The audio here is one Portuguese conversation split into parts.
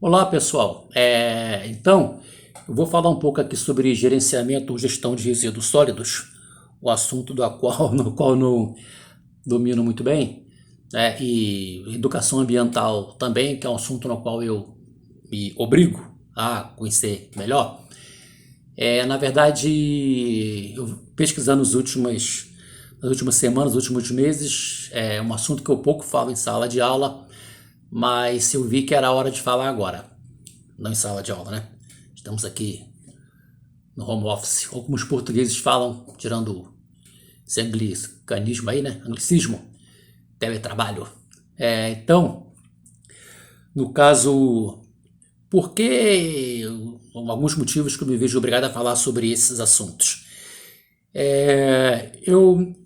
Olá, pessoal. Então, eu vou falar um pouco aqui sobre gerenciamento ou gestão de resíduos sólidos, o assunto no qual não domino muito bem, né? E educação ambiental também, que é um assunto no qual eu me obrigo a conhecer melhor. Na verdade, eu pesquisando nas últimas semanas, nos últimos meses, é um assunto que eu pouco falo em sala de aula, mas eu vi que era hora de falar agora, não em sala de aula, né? Estamos aqui no home office, ou como os portugueses falam, tirando esse anglicanismo aí, né? Anglicismo, teletrabalho. Então, no caso, por que alguns motivos que eu me vejo obrigado a falar sobre esses assuntos?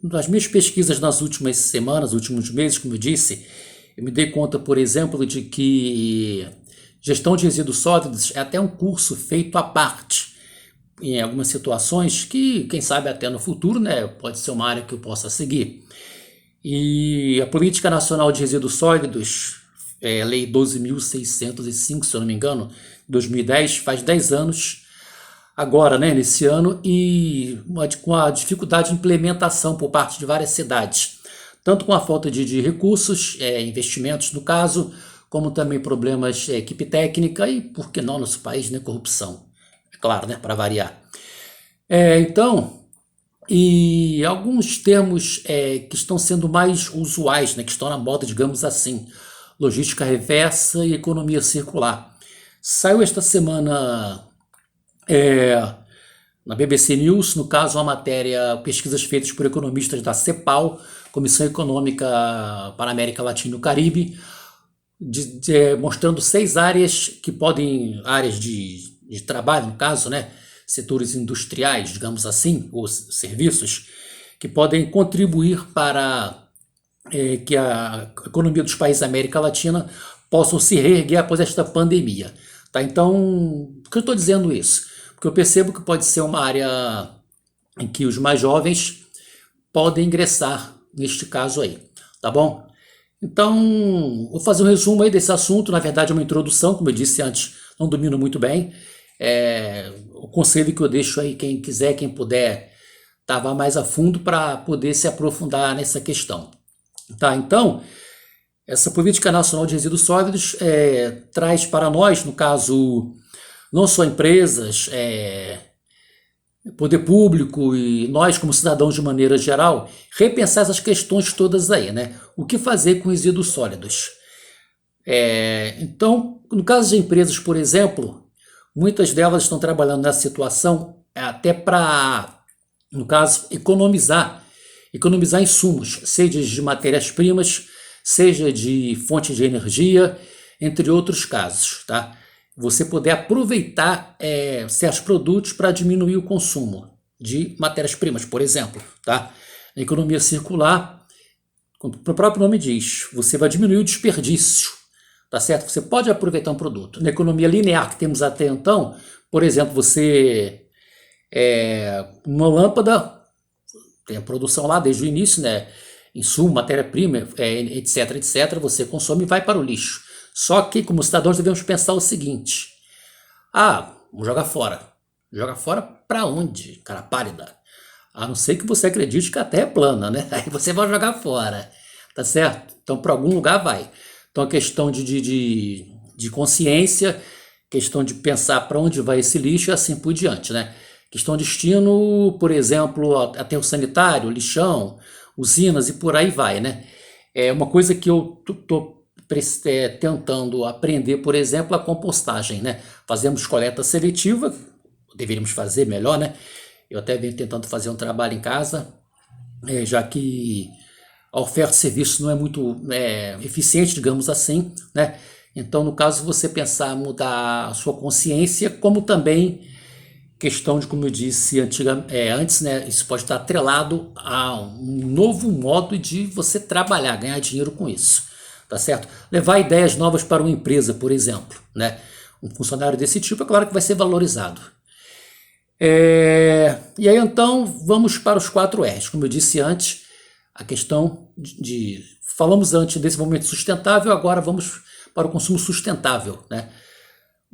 Nas minhas pesquisas nas últimas semanas, últimos meses, como eu disse, eu me dei conta, por exemplo, de que gestão de resíduos sólidos é até um curso feito à parte, em algumas situações que, quem sabe até no futuro, né, pode ser uma área que eu possa seguir. E a Política Nacional de Resíduos Sólidos, Lei 12.605, se eu não me engano, 2010, faz 10 anos agora, né, nesse ano, e com a dificuldade de implementação por parte de várias cidades, tanto com a falta de recursos, investimentos no caso, como também problemas de equipe técnica e, por que não, nosso país, né, corrupção, é claro, né, para variar. Então, e alguns termos que estão sendo mais usuais, né, que estão na moda, digamos assim, logística reversa e economia circular. Saiu esta semana na BBC News, no caso, uma matéria, pesquisas feitas por economistas da CEPAL, Comissão Econômica para a América Latina e o Caribe, mostrando 6 áreas que podem, áreas de trabalho, no caso, né, setores industriais, digamos assim, ou serviços, que podem contribuir para que a economia dos países da América Latina possam se reerguer após esta pandemia. Tá? Então, por que eu estou dizendo isso? Porque eu percebo que pode ser uma área em que os mais jovens podem ingressar neste caso aí, tá bom? Então, vou fazer um resumo aí desse assunto, na verdade é uma introdução, como eu disse antes, não domino muito bem. O conselho que eu deixo aí, quem quiser, quem puder, vá mais a fundo para poder se aprofundar nessa questão. Tá, então, essa Política Nacional de Resíduos Sólidos traz para nós, no caso, não só empresas, poder público e nós como cidadãos de maneira geral, repensar essas questões todas aí, né? O que fazer com resíduos sólidos? Então, no caso de empresas, por exemplo, muitas delas estão trabalhando nessa situação até para, no caso, economizar insumos, seja de matérias-primas, seja de fonte de energia, entre outros casos, tá? Você poder aproveitar certos produtos para diminuir o consumo de matérias-primas, por exemplo, tá? Na economia circular, como o próprio nome diz, você vai diminuir o desperdício, tá certo? Você pode aproveitar um produto. Na economia linear que temos até então, por exemplo, uma lâmpada tem a produção lá desde o início, né? Insumo, matéria-prima, etc, etc, você consome e vai para o lixo. Só que, como cidadãos, devemos pensar o seguinte: vamos jogar fora. Jogar fora para onde, cara pálida? A não ser que você acredite que a Terra é plana, né? Aí você vai jogar fora, tá certo? Então, para algum lugar vai. Então, a questão de consciência, questão de pensar para onde vai esse lixo e assim por diante, né? Questão de destino, por exemplo, aterro sanitário, lixão, usinas e por aí vai, né? É uma coisa que eu estou tentando aprender, por exemplo, a compostagem, né? Fazemos coleta seletiva, deveríamos fazer melhor, né? Eu até venho tentando fazer um trabalho em casa, já que a oferta de serviço não é muito eficiente, digamos assim, né? Então, no caso, você pensar mudar a sua consciência, como também questão de, como eu disse antes, né, isso pode estar atrelado a um novo modo de você trabalhar, ganhar dinheiro com isso, tá certo? Levar ideias novas para uma empresa, por exemplo, né? Um funcionário desse tipo, é claro que vai ser valorizado. E aí, então, vamos para os 4 R's. Como eu disse antes, a questão falamos antes desse momento sustentável, agora vamos para o consumo sustentável, né?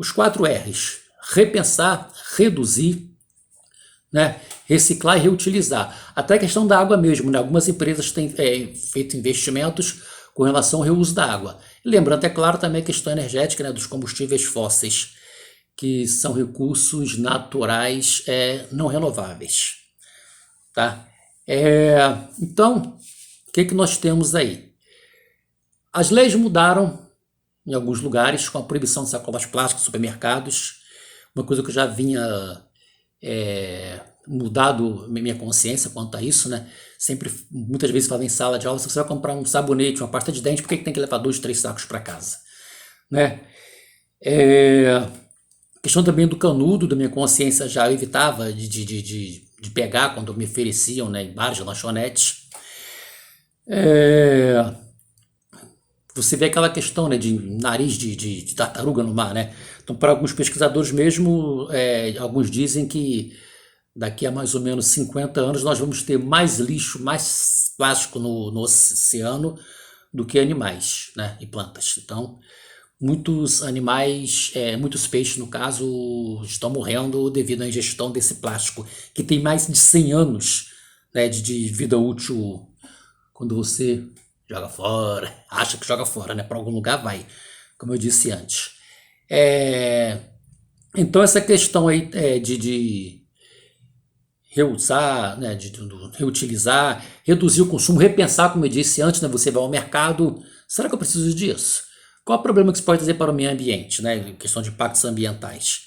Os 4 R's: repensar, reduzir, né, reciclar e reutilizar. Até a questão da água mesmo, né? Algumas empresas têm feito investimentos com relação ao reuso da água. E lembrando, é claro, também a questão energética, né, dos combustíveis fósseis, que são recursos naturais não renováveis. Tá? Então, o que nós temos aí? As leis mudaram em alguns lugares com a proibição de sacolas plásticas em supermercados, uma coisa que eu já vinha mudado minha consciência quanto a isso, né? Sempre, muitas vezes falo em sala de aula, se você vai comprar um sabonete, uma pasta de dente, por que tem que levar 2, 3 sacos para casa? Né? A questão também do canudo, da minha consciência já evitava de pegar quando me ofereciam, né, em bares, lanchonetes. Você vê aquela questão, né, de nariz de tartaruga no mar, né? Então, para alguns pesquisadores mesmo, alguns dizem que daqui a mais ou menos 50 anos nós vamos ter mais lixo, mais plástico no oceano do que animais, né, e plantas. Então, muitos animais, muitos peixes, no caso, estão morrendo devido à ingestão desse plástico, que tem mais de 100 anos, né, de vida útil. Quando você joga fora, acha que joga fora, né, para algum lugar vai, como eu disse antes. Então, essa questão aí de reusar, né, de reutilizar, reduzir o consumo, repensar, como eu disse antes, né, você vai ao mercado, será que eu preciso disso? Qual é o problema que isso pode trazer para o meio ambiente, né, questão de impactos ambientais?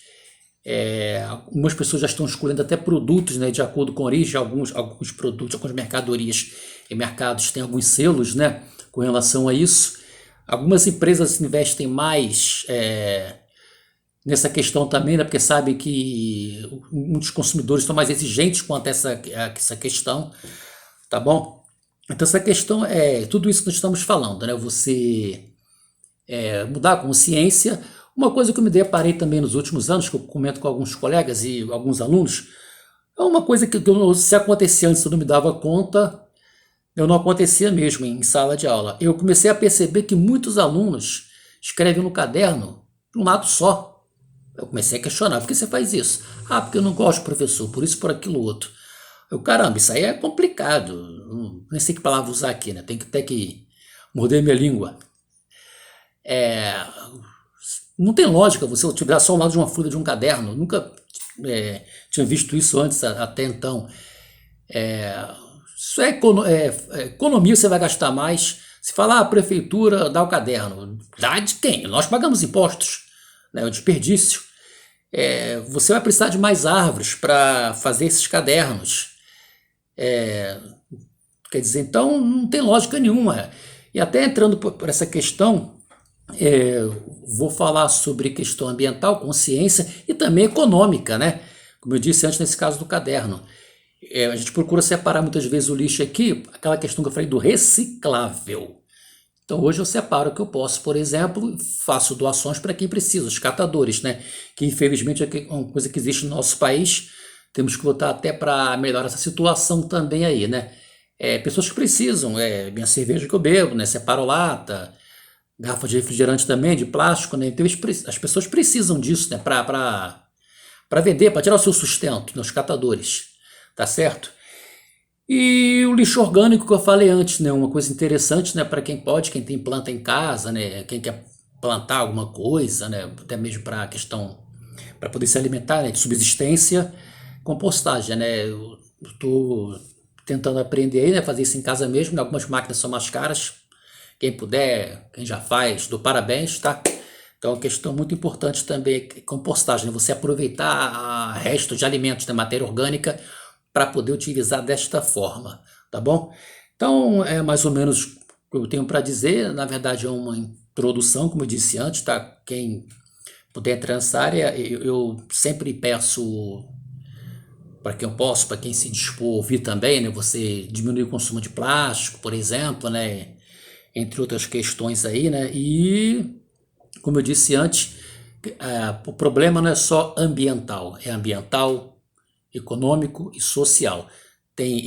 Algumas pessoas já estão escolhendo até produtos, né, de acordo com a origem, alguns produtos, algumas mercadorias e mercados têm alguns selos, né, com relação a isso. Algumas empresas investem mais nessa questão também, né, porque sabem que muitos consumidores estão mais exigentes quanto a essa questão, tá bom? Então essa questão tudo isso que nós estamos falando, né? Você mudar a consciência. Uma coisa que eu me deparei também nos últimos anos, que eu comento com alguns colegas e alguns alunos, é uma coisa que se acontecia antes eu não me dava conta, eu não acontecia mesmo em sala de aula. Eu comecei a perceber que muitos alunos escrevem no caderno de um lado só. Eu comecei a questionar, por que você faz isso? Ah, porque eu não gosto, professor, por isso, por aquilo outro. Caramba, isso aí é complicado. Nem sei que palavra usar aqui, né? Tem que até que morder minha língua. Não tem lógica você utilizar só o lado de uma folha de um caderno. Nunca tinha visto isso antes, até então. Isso economia, você vai gastar mais. Se falar a prefeitura dá o caderno, dá de quem? Nós pagamos impostos, né, o desperdício. Você vai precisar de mais árvores para fazer esses cadernos. Quer dizer, então não tem lógica nenhuma. E até entrando por essa questão, vou falar sobre questão ambiental, consciência e também econômica, né? Como eu disse antes, nesse caso do caderno. A gente procura separar muitas vezes o lixo aqui, aquela questão que eu falei do reciclável. Então hoje eu separo o que eu posso, por exemplo, faço doações para quem precisa, os catadores, né? Que infelizmente é uma coisa que existe no nosso país, temos que lutar até para melhorar essa situação também aí, né? Pessoas que precisam, minha cerveja que eu bebo, né? Separo lata, garrafa de refrigerante também, de plástico, né? Então as pessoas precisam disso, né? Para vender, para tirar o seu sustento, né? Os catadores, tá certo? E o lixo orgânico que eu falei antes, né? Uma coisa interessante, né? Para quem pode, quem tem planta em casa, né? Quem quer plantar alguma coisa, né? Até mesmo para a questão, para poder se alimentar, né? De subsistência, compostagem, né? Eu estou tentando aprender aí, né? Fazer isso em casa mesmo, né? Algumas máquinas são mais caras. Quem puder, quem já faz, dou parabéns, tá? Então, uma questão muito importante também é compostagem, né? Você aproveitar restos de alimentos, né? Matéria orgânica, para poder utilizar desta forma, tá bom? Então, é mais ou menos o que eu tenho para dizer. Na verdade, é uma introdução, como eu disse antes, tá? Quem puder entrar nessa área, eu sempre peço para quem eu posso, para quem se dispor a ouvir também, né? Você diminuir o consumo de plástico, por exemplo, né? Entre outras questões aí, né? E, como eu disse antes, o problema não é só ambiental, é ambiental, econômico e social. Tem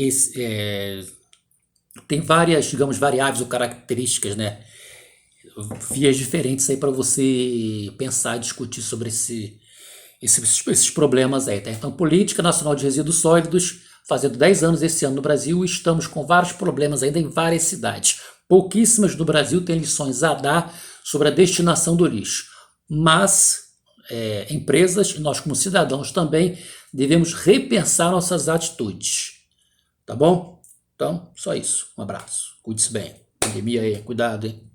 várias, digamos, variáveis ou características, né? vias diferentes aí para você pensar, discutir sobre esses problemas aí, tá? Então, Política Nacional de Resíduos Sólidos, fazendo 10 anos esse ano no Brasil, estamos com vários problemas ainda em várias cidades. Pouquíssimas no Brasil têm lições a dar sobre a destinação do lixo, mas empresas e nós como cidadãos também devemos repensar nossas atitudes, tá bom? Então, só isso. Um abraço. Cuide-se bem. Pandemia aí, cuidado, hein?